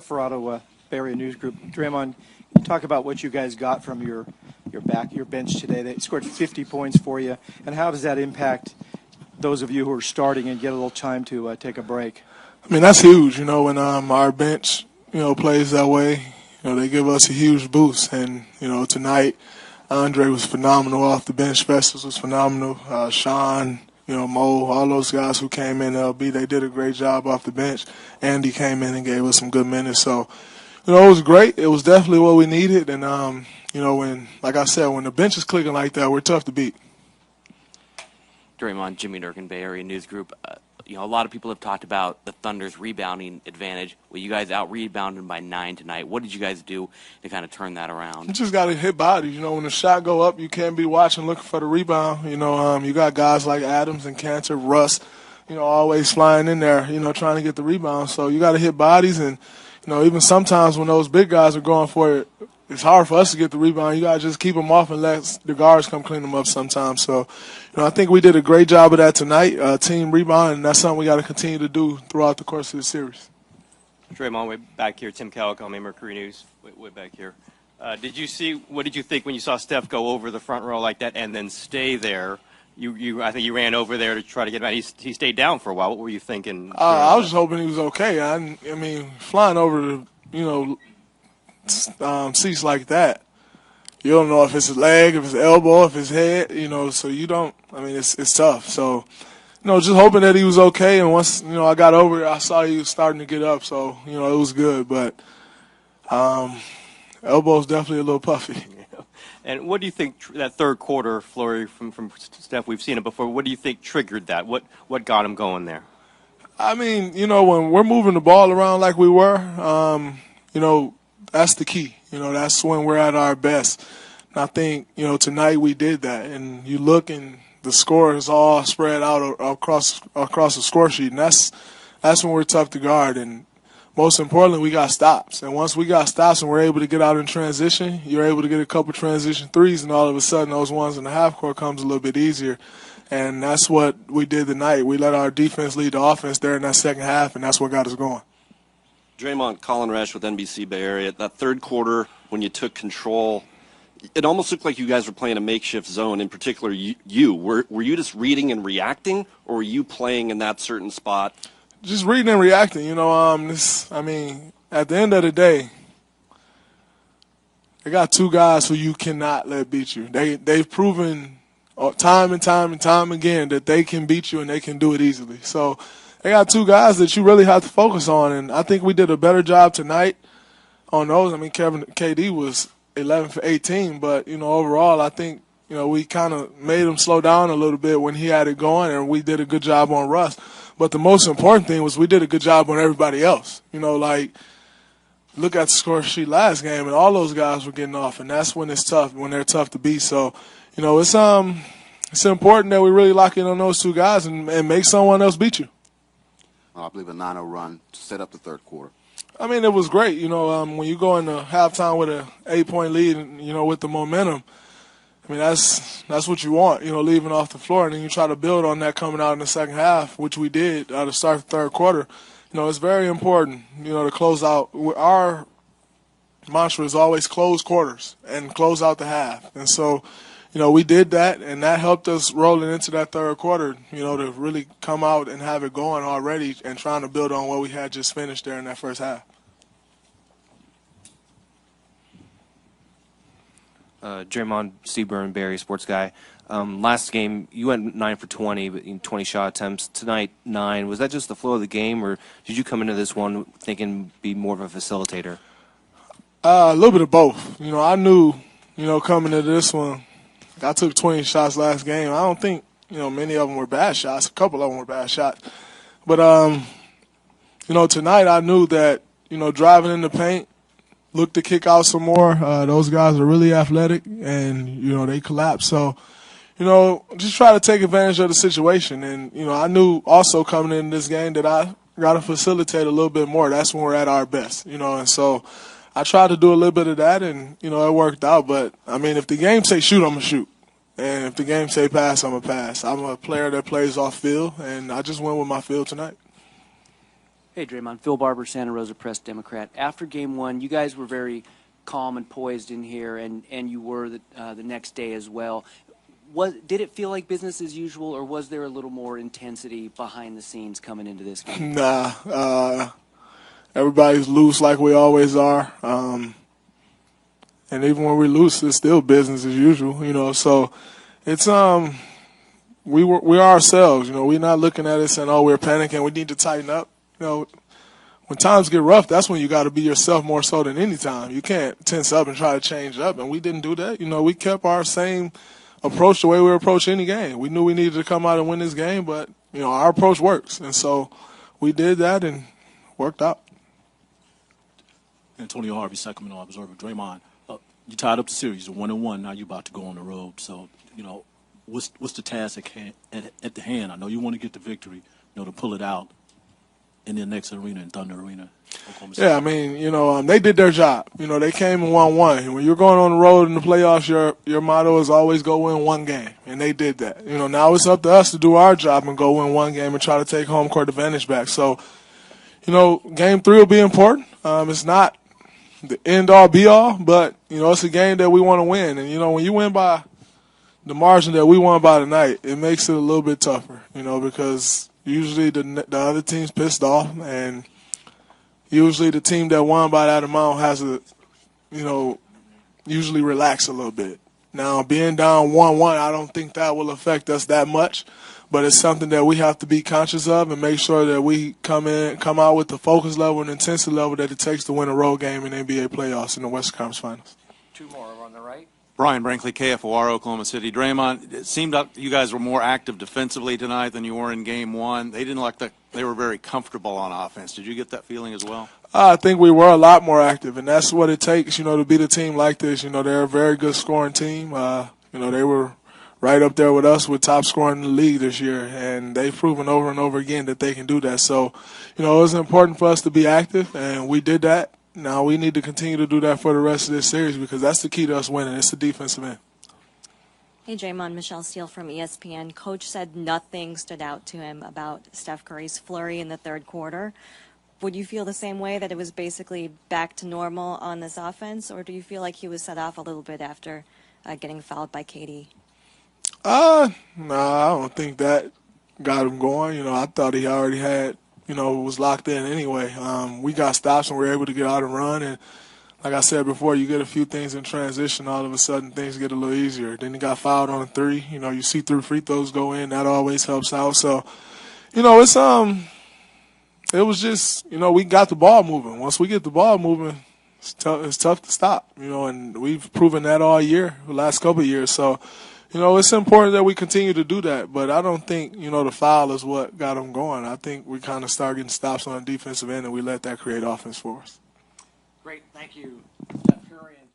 Ferraro, Bay Area News Group. Draymond, you talk about what you guys got from your bench today. They scored 50 points for you, and how does that impact those of you who are starting and get a little time to take a break? I mean, that's huge. When our bench plays that way, they give us a huge boost. And tonight, Andre was phenomenal off the bench. Festus was phenomenal. Sean. Mo, all those guys who came in, LB, they did a great job off the bench. Andy came in and gave us some good minutes. So, it was great. It was definitely what we needed. And, like I said, when the bench is clicking like that, we're tough to beat. Draymond, Jimmy Durkin, Bay Area News Group. A lot of people have talked about the Thunder's rebounding advantage. Well, you guys out-rebounded by 9 tonight. What did you guys do to kind of turn that around? You just got to hit bodies. When the shot go up, you can't be watching looking for the rebound. You got guys like Adams and Cantor, Russ, always flying in there, trying to get the rebound. So you got to hit bodies. And, even sometimes when those big guys are going for it, it's hard for us to get the rebound. You got to just keep them off and let the guards come clean them up sometimes. So, I think we did a great job of that tonight, team rebound, and that's something we got to continue to do throughout the course of the series. Draymond, way back here. Tim Calico, Mercury News, way back here. What did you think when you saw Steph go over the front row like that and then stay there? I think you ran over there to try to get him out. He stayed down for a while. What were you thinking? I was just hoping he was okay. I mean, flying over the, seats like that, you don't know if it's his leg, if it's elbow, if it's head, so you don't, it's tough. So, just hoping that he was okay. And once, I got over it, I saw he was starting to get up. So, it was good. But elbow's definitely a little puffy. Yeah. And what do you think that third quarter flurry from Steph, we've seen it before, what do you think triggered that? What got him going there? When we're moving the ball around like we were, that's the key. That's when we're at our best. And I think, tonight we did that. And you look and the score is all spread out across the score sheet. And that's when we're tough to guard. And most importantly, we got stops. And once we got stops and we're able to get out in transition, you're able to get a couple transition threes, and all of a sudden those ones in the half court comes a little bit easier. And that's what we did tonight. We let our defense lead the offense there in that second half, and that's what got us going. Draymond, Colin Resch with NBC Bay Area. That third quarter, when you took control, it almost looked like you guys were playing a makeshift zone. In particular, you. Were you just reading and reacting, or were you playing in that certain spot? Just reading and reacting. At the end of the day, they got two guys who you cannot let beat you. They've proven time and time again that they can beat you and they can do it easily. So they got two guys that you really have to focus on, and I think we did a better job tonight on those. KD was 11 for 18, but, overall I think, we kind of made him slow down a little bit when he had it going, and we did a good job on Russ. But the most important thing was we did a good job on everybody else. Look at the score sheet last game, and all those guys were getting off, and that's when it's tough, when they're tough to beat. So, it's important that we really lock in on those two guys and make someone else beat you. I believe a 9-0 run to set up the third quarter. It was great. When you go into halftime with an 8-point lead, and, with the momentum, that's what you want, leaving off the floor. And then you try to build on that coming out in the second half, which we did to start the third quarter. It's very important, to close out. Our mantra is always close quarters and close out the half. And so, we did that, and that helped us rolling into that third quarter, to really come out and have it going already and trying to build on what we had just finished there in that first half. Draymond, Steve Byrne, Bay Area sports guy. Last game, you went 9 for 20, but in 20 shot attempts. Tonight, 9. Was that just the flow of the game, or did you come into this one thinking be more of a facilitator? A little bit of both. I knew, coming into this one, I took 20 shots last game. I don't think, many of them were bad shots. A couple of them were bad shots. But, tonight I knew that, driving in the paint, look to kick out some more. Those guys are really athletic, and, they collapse. So, just try to take advantage of the situation. And, I knew also coming in this game that I got to facilitate a little bit more. That's when we're at our best, and so I tried to do a little bit of that, and, it worked out. But, if the game say shoot, I'm going to shoot. And if the game say pass, I'm going to pass. I'm a player that plays off field, and I just went with my field tonight. Hey, Draymond. Phil Barber, Santa Rosa Press Democrat. After Game 1, you guys were very calm and poised in here, and you were the next day as well. Did it feel like business as usual, or was there a little more intensity behind the scenes coming into this game? Nah, everybody's loose like we always are. And even when we're loose, it's still business as usual, So it's we are ourselves, We're not looking at it saying, "Oh, we're panicking. We need to tighten up." When times get rough, that's when you got to be yourself more so than any time. You can't tense up and try to change up, and we didn't do that. We kept our same approach the way we approach any game. We knew we needed to come out and win this game, but our approach works, and so we did that and worked out. Antonio Harvey, Sacramento Observer. Draymond, you tied up the series, 1-1. Now you're about to go on the road. So what's the task at the hand? I know you want to get the victory, to pull it out in the next arena, in Thunder Arena. Yeah, I mean, they did their job. They came and won one. When you're going on the road in the playoffs, your motto is always go win one game, and they did that. Now it's up to us to do our job and go win one game and try to take home court advantage back. So, Game 3 will be important. It's not the end-all, be-all, but, it's a game that we want to win. And, when you win by the margin that we won by tonight, it makes it a little bit tougher, because usually the other team's pissed off, and usually the team that won by that amount has to, usually relax a little bit. Now, being down 1-1, I don't think that will affect us that much, but it's something that we have to be conscious of and make sure that we come out with the focus level and intensity level that it takes to win a road game in NBA playoffs in the Western Conference Finals. Two more on the right. Brian Brinkley, KFOR, Oklahoma City. Draymond, it seemed like you guys were more active defensively tonight than you were in Game 1. They didn't look like they were very comfortable on offense. Did you get that feeling as well? I think we were a lot more active, and that's what it takes, to beat a team like this. They're a very good scoring team. They were right up there with us with top scoring in the league this year, and they've proven over and over again that they can do that. So, it was important for us to be active, and we did that. Now we need to continue to do that for the rest of this series because that's the key to us winning. It's the defensive end. Hey, Draymond, Michelle Steele from ESPN. Coach said nothing stood out to him about Steph Curry's flurry in the third quarter. Would you feel the same way, that it was basically back to normal on this offense, or do you feel like he was set off a little bit after getting fouled by KD? No, I don't think that got him going. I thought he already had, was locked in anyway. We got stops and we were able to get out and run. And like I said before, you get a few things in transition, all of a sudden things get a little easier. Then he got fouled on a three. You see 3 free throws go in. That always helps out. So, it's it was just, we got the ball moving. Once we get the ball moving, it's tough to stop. And we've proven that all year, the last couple of years. So, it's important that we continue to do that, but I don't think, the foul is what got them going. I think we kind of start getting stops on the defensive end, and we let that create offense for us. Great, thank you. Steph Curry and